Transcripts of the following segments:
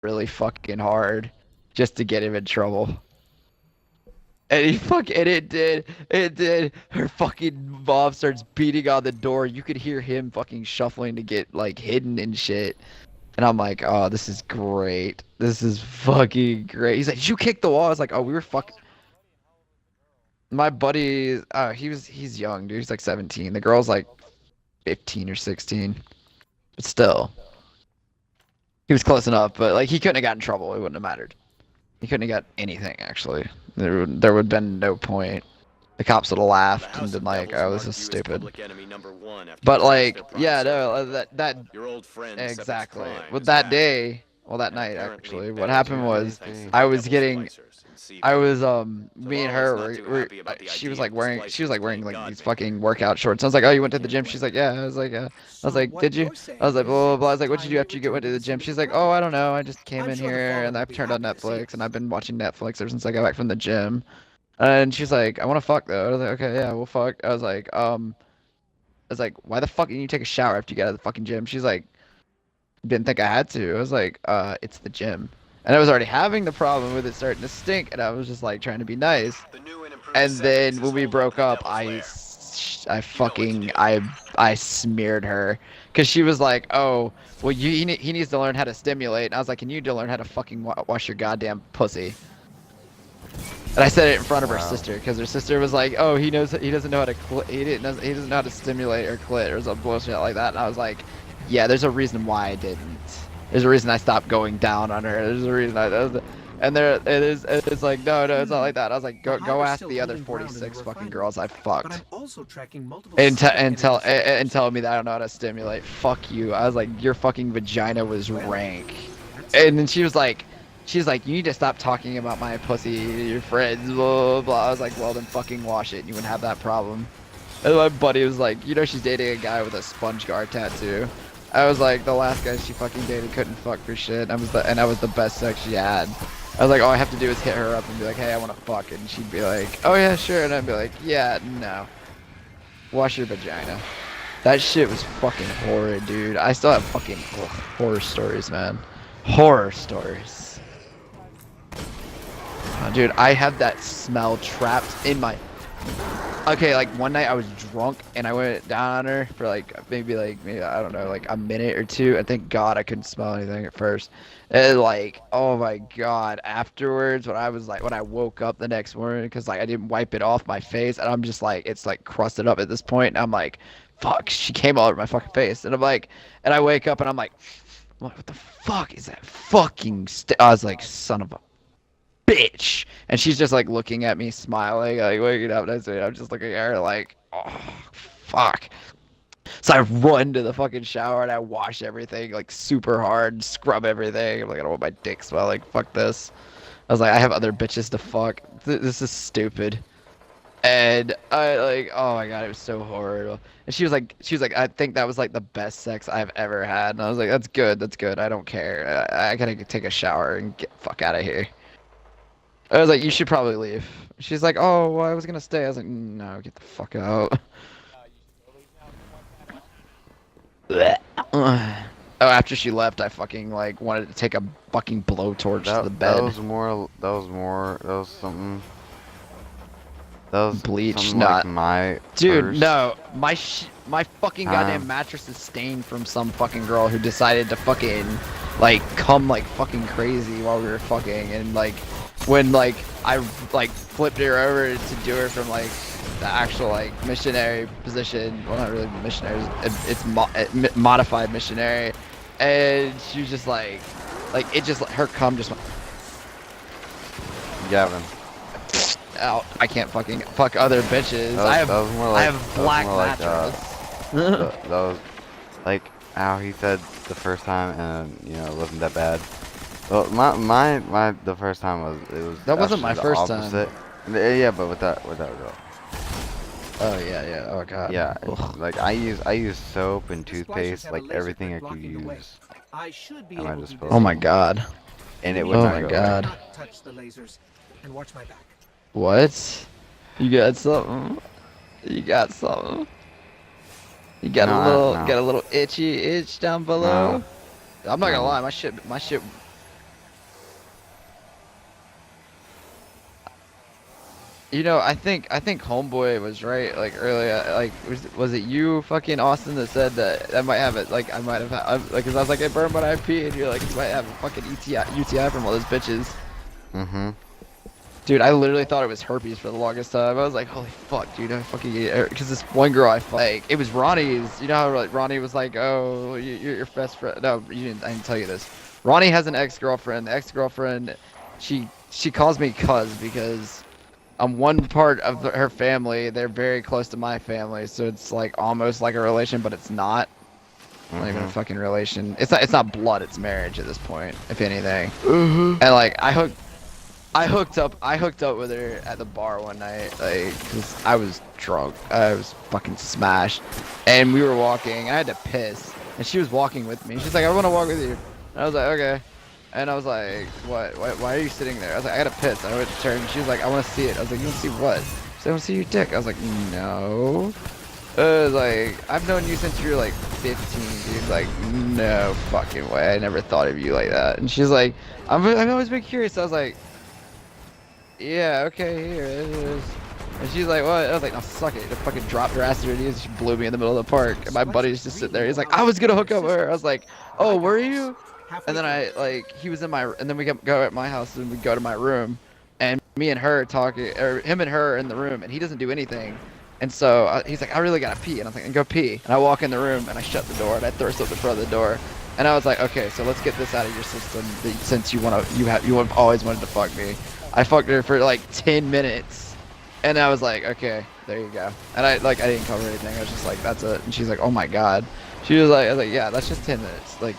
really fucking hard just to get him in trouble. And it did. Her fucking mom starts beating on the door. You could hear him fucking shuffling to get like hidden and shit. And I'm like, oh, this is great. This is fucking great. He's like, did you kick the wall? I was like, oh, we were fucking. My buddy, he's young, dude. He's like 17. The girl's like 15 or 16. But still, he was close enough. But like, he couldn't have got in trouble. It wouldn't have mattered. He couldn't have got anything actually. There would have been no point. The cops would have laughed and been like, "Oh, this is stupid." But like, yeah, no, that exactly. Well, that day, well, that night actually, what happened was, I was getting, me and her she was like wearing like these fucking workout shorts. I was like, "Oh, you went to the gym?" She's like, "Yeah." I was like, "Did you?" I was like, "Blah blah blah." I was like, "What'd you do after you went to the gym?" She's like, "Oh, I don't know. I just came in here and I've turned on Netflix and I've been watching Netflix ever since I got back from the gym." And she's like, "I want to fuck though." I was like, "Okay, yeah, we'll fuck." "Why the fuck didn't you take a shower after you got out of the fucking gym?" She's like, "Didn't think I had to." I was like, It's the gym." And I was already having the problem with it starting to stink, and I was just like trying to be nice. And then when we broke up, I smeared her, because she was like, "Oh, well, he needs to learn how to stimulate." And I was like, "Can you to learn how to fucking wash your goddamn pussy?" And I said it in front of her Wow. sister, because her sister was like, "Oh, he doesn't know how to he doesn't know how to stimulate her clit or some bullshit like that." And I was like, "Yeah, there's a reason why I didn't. There's a reason I stopped going down on her. There's a reason and there it is. It's like, no, no, it's not like that." I was like, "Go ask the other 46 fucking girls I fucked, and tell me that I don't know how to stimulate. Fuck you." I was like, "Your fucking vagina was rank." And then she's like, "You need to stop talking about my pussy to your friends, blah, blah, blah." I was like, "Well, then fucking wash it and you wouldn't have that problem." And my buddy was like, "She's dating a guy with a sponge guard tattoo." I was like, "The last guy she fucking dated couldn't fuck for shit. I was the best sex she had." I was like, "All I have to do is hit her up and be like, 'Hey, I want to fuck.'" And she'd be like, "Oh yeah, sure." And I'd be like, "Yeah, no. Wash your vagina." That shit was fucking horrid, dude. I still have fucking horror stories, man. Horror stories. Oh, dude, I have that smell trapped in my. Okay, like one night I was drunk and I went down on her for maybe I don't know, like a minute or two, and thank God I couldn't smell anything at first. And like, oh my God, afterwards when I woke up the next morning, because like I didn't wipe it off my face, and I'm just like, it's like crusted up at this point, and I'm like, fuck, she came all over my fucking face. And I'm like, and I wake up and I'm like, what the fuck is that fucking I was like, son of a bitch. And she's just like looking at me, smiling, like waking up next to me. I'm just looking at her like, oh, fuck. So I run to the fucking shower and I wash everything like super hard, scrub everything. I'm like, I don't want my dick smell. Like, fuck this. I was like, I have other bitches to fuck. This is stupid. And I like, oh my God, it was so horrible. And she was like, "I think that was like the best sex I've ever had." And I was like, "That's good, that's good. I don't care. I gotta take a shower and get the fuck out of here." I was like, "You should probably leave." She's like, "Oh, well, I was gonna stay." I was like, "No, get the fuck out." Oh, after she left, I fucking like wanted to take a fucking blowtorch to the That bed. was more. That was something. That was Bleach, something like not. my Dude, first no. My fucking goddamn time. mattress is stained from some fucking girl who decided to fucking like come like fucking crazy while we were fucking, and like when like I like flipped her over to do her from like the actual like missionary position. Well, not really missionary. It's modified missionary, and she was just like it just her cum just went Gavin. out. I can't fucking fuck other bitches. That was more I like. have That was black more like. mattress. That was like how he said the first time, and it wasn't that bad. Well, the first time was That wasn't actually my the first time. opposite. Yeah, but with that girl. Oh yeah, yeah. Oh god. Yeah, Ugh. like I use soap and toothpaste, like everything I could use at my Oh my disposal, god. and it would Oh not my go away. god. What? You got something? You got something? You No, no, got a little itch down no, below? I'm not gonna no. lie, my shit You know, I think Homeboy was right. Like earlier, like was it you, fucking Austin, that said that I might have it? Like I might have like, cause I was like, I burned my IP, and you're like, you might have a fucking UTI from all those bitches. Mm-hmm. Dude, I literally thought it was herpes for the longest time. I was like, holy fuck, dude, I fucking because this one girl like, it was Ronnie's. You know how like Ronnie was like, oh, you're your best friend. No, I didn't tell you this. Ronnie has an ex-girlfriend. The ex-girlfriend, she calls me cuz because I'm one part of her family. They're very close to my family, so it's like almost like a relation, but it's not. Not even a Mm-hmm. fucking relation. It's not blood. It's marriage at this point, if anything. Mm-hmm. And like I hooked up with her at the bar one night, like, cause I was drunk. I was fucking smashed, and we were walking. And I had to piss, and she was walking with me. She's like, "I want to walk with you." And I was like, "Okay." And I was like, "What? Why are you sitting there?" I was like, "I gotta piss." And I went to turn. She was like, "I want to see it." I was like, "You want to see what?" She said, "I want to see your dick." I was like, "No." I was like, "I've known you since you were like 15, dude. Like, no fucking way. I never thought of you like that." And she's like, I've always been curious." I was like, yeah, okay, here it is. And she's like, what? I was like, no, suck it. I fucking dropped her ass to her knees. She blew me in the middle of the park. And my buddy's just sitting there. He's like, I was gonna hook up with her. I was like, oh, were you? And then he was in my, and then we go at my house and we go to my room. And me and her talking, or him and her in the room, and he doesn't do anything. And so he's like, I really gotta pee. And I was like, go pee. And I walk in the room and I shut the door and I throw something in front of the door. And I was like, okay, so let's get this out of your system since you have always wanted to fuck me. I fucked her for like 10 minutes. And I was like, okay, there you go. And I didn't cover anything. I was just like, that's it. And she's like, oh my God. I was like, yeah, that's just 10 minutes. Like,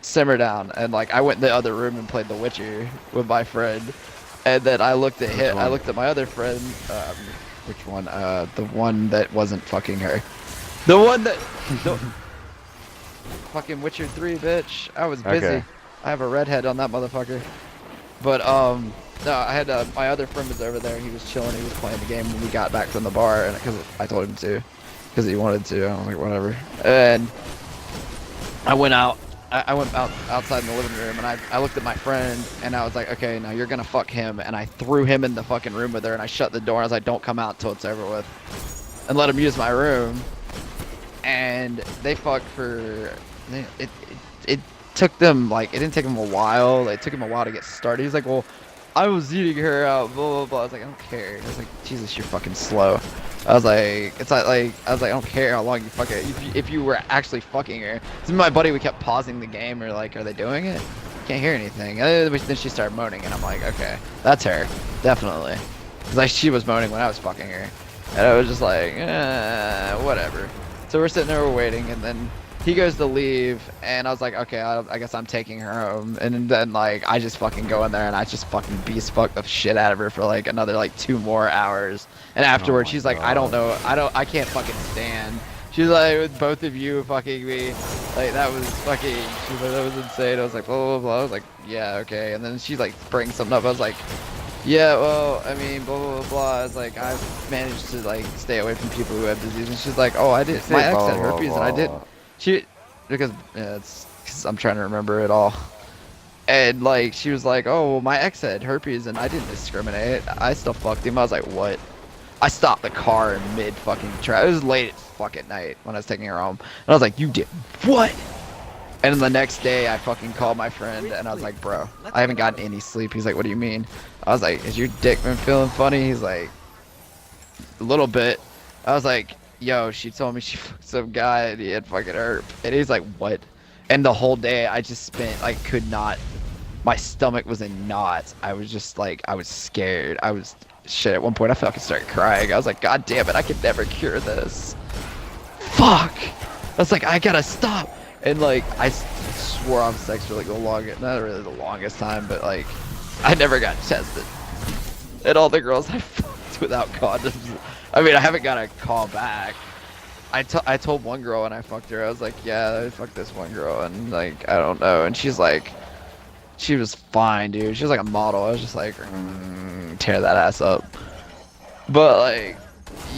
simmer down. And like, I went in the other room and played The Witcher with my friend. And then I looked at Which him. I one? looked at my other friend. Which one? The one that wasn't fucking her. The one that, the fucking Witcher 3, bitch. I was busy. Okay. I have a redhead on that motherfucker. But no, I had my other friend was over there. He was chilling. He was playing the game when we got back from the bar, and because I told him to, because he wanted to. I was like, whatever. And I went out. I went outside in the living room, and I looked at my friend, and I was like, okay, now you're gonna fuck him. And I threw him in the fucking room with her, and I shut the door. And I was like, don't come out till it's over with, and let him use my room. And they fucked for it took them like it didn't take them a while. It took him a while to get started. He's like, well, I was eating her out, blah blah blah. I was like, I don't care. I was like, Jesus, you're fucking slow. I was like, it's not like I was like, I don't care how long you fuck it. If you were actually fucking her, so my buddy, we kept pausing the game. Or like, are they doing it? Can't hear anything. And then she started moaning, and I'm like, okay, that's her, definitely. Cause like she was moaning when I was fucking her, and I was just like, whatever. So we're sitting there, we're waiting, and then he goes to leave, and I was like, okay, I guess I'm taking her home. And then like I just fucking go in there and I just fucking beast fuck the shit out of her for like another like 2 more hours. And Oh afterwards my she's like, I don't God. know, I can't fucking stand. She's like, with both of you fucking me, like that was fucking. She's like, that was insane. I was like, blah blah blah. I was like, yeah, okay. And then she like brings something up. I was like, yeah, well, I mean, blah blah blah blah. It's like I've managed to like stay away from people who have disease. And she's like, oh, I You did. My say ex blah had blah herpes, and I did. blah. She, because yeah, it's cause I'm trying to remember it all. And like she was like, oh, well, my ex had herpes, and I didn't discriminate. I still fucked him. I was like, what? I stopped the car in mid fucking traffic. It was late as fuck at night when I was taking her home, and I was like, you did what? And then the next day, I fucking called my friend, and I was like, bro, I haven't gotten any sleep. He's like, what do you mean? I was like, is your dick been feeling funny? He's like, a little bit. I was like, yo, she told me she fucked some guy and he had fucking herp. And he's like, what? And the whole day I just spent, like, could not, my stomach was in knots. I was just like, I was scared. I was, shit, at one point I fucking started crying. I was like, God damn it, I could never cure this. Fuck! I was like, I gotta stop. And like, swore off sex for like the longest, not really the longest time, but like, I never got tested. And all the girls I fucked without condoms. I mean, I haven't got a call back. I told one girl when I fucked her, I was like, yeah, I fucked this one girl, and like, I don't know. And she's like, she was fine, dude. She was like a model. I was just like, tear that ass up. But like,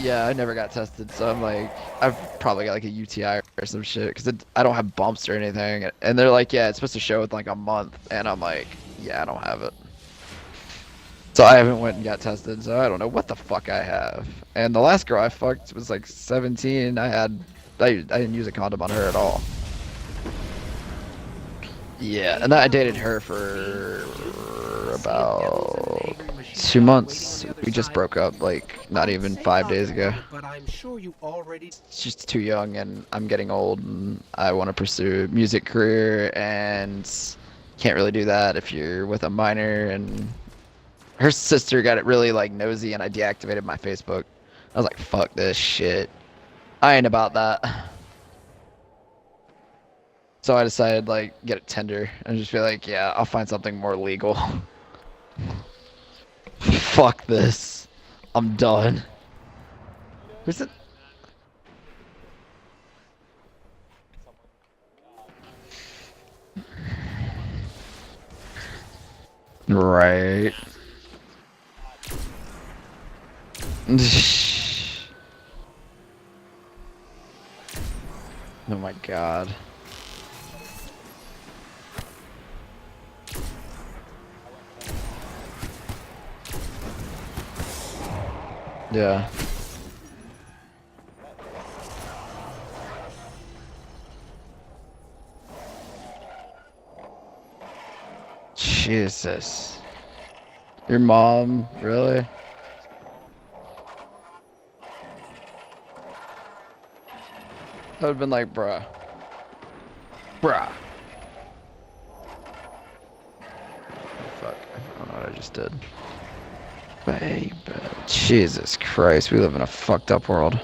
yeah, I never got tested, so I'm like, I've probably got like a UTI or some shit, because I don't have bumps or anything. And they're like, yeah, it's supposed to show within like a month, and I'm like, yeah, I don't have it. So I haven't went and got tested, so I don't know what the fuck I have. And the last girl I fucked was like 17. I didn't use a condom on her at all. Yeah, and then I dated her for about 2 months. We just broke up like not even 5 days ago. She's too young and I'm getting old and I want to pursue a music career and can't really do that if you're with a minor. And her sister got it really like nosy and I deactivated my Facebook. I was like, fuck this shit. I ain't about that. So I decided like get a Tinder and just be like, yeah, I'll find something more legal. Fuck this. I'm done. Who's it? Right. Oh my god. Yeah. Jesus. Your mom, really? I would've been like, bruh. Bruh. Fuck. I don't know what I just did. Baby. Jesus Christ, we live in a fucked up world.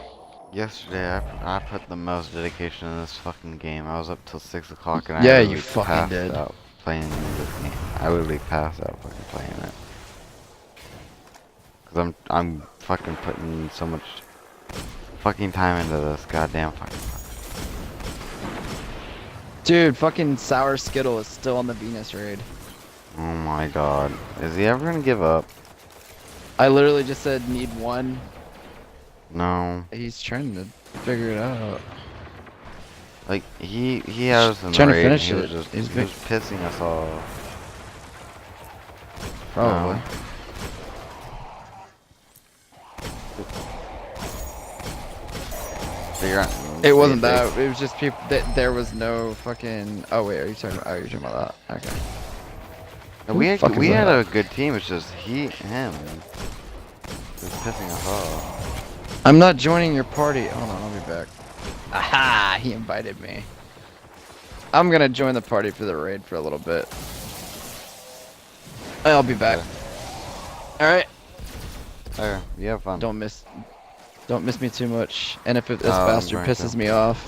Yesterday, I put the most dedication in this fucking game. I was up till 6 o'clock and I Yeah, you literally fucking passed did. out playing this game. I literally passed out fucking playing it. Cause I'm fucking putting so much fucking time into this goddamn fucking. Dude, fucking Sour Skittle is still on the Venus raid. Oh my god. Is he ever gonna give up? I literally just said need one. No. He's trying to figure it out. Like he has some Trying to raid. finish He was it. just He's he was pissing us off. Probably. It wasn't that. It was just people. There was no fucking. Oh wait, are you talking about? Oh, you're talking about that. Okay. We had a good team. It's just him. Was pissing us off. I'm not joining your party. Hold on, I'll be back. Aha! He invited me. I'm gonna join the party for the raid for a little bit. I'll be back. All right. Okay, you have fun. Don't miss me too much. And if this bastard pisses me off,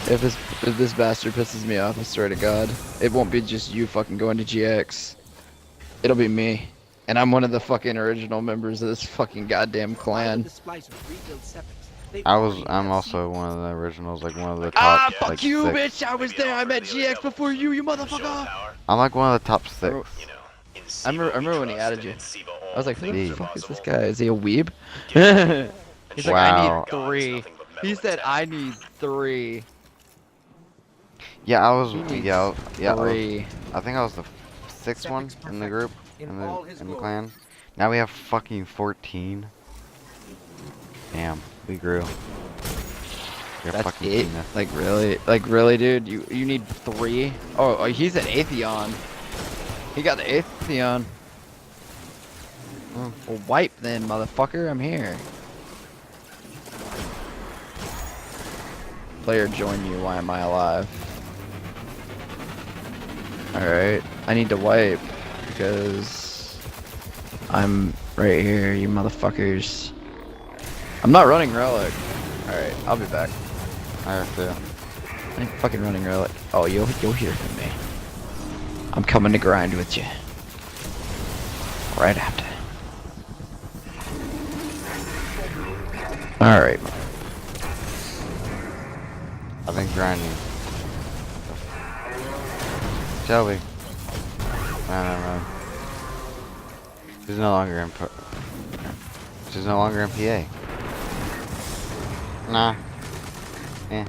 if this bastard pisses me off, I swear to God, it won't be just you fucking going to GX. It'll be me. And I'm one of the fucking original members of this fucking goddamn clan. I'm also one of the originals, like one of the top. Ah, fuck like, you, 6. bitch! I was there. I met GX before you, you motherfucker. I'm like one of the top 6. I remember when he added you. I was like, who the fuck is this guy? Is he a weeb? He's like, I need 3. He said, I need 3. Yeah, I was. Yeah. I think I was the 6th one in the group in the clan. Now we have fucking 14. Damn, we grew. That's it? Like really, dude? You need 3? Oh, he's an Atheon. He got the Atheon. Well, wipe then, motherfucker. I'm here. Player join you. Why am I alive? Alright. I need to wipe because I'm right here, you motherfuckers. I'm not running Relic. Alright, I'll be back. I have to. I ain't fucking running Relic. Oh, you'll hear from me. I'm coming to grind with you. Right after. Alright. I've been grinding. Shelby. No. She's no longer in. She's no longer in PA. Nah. Eh.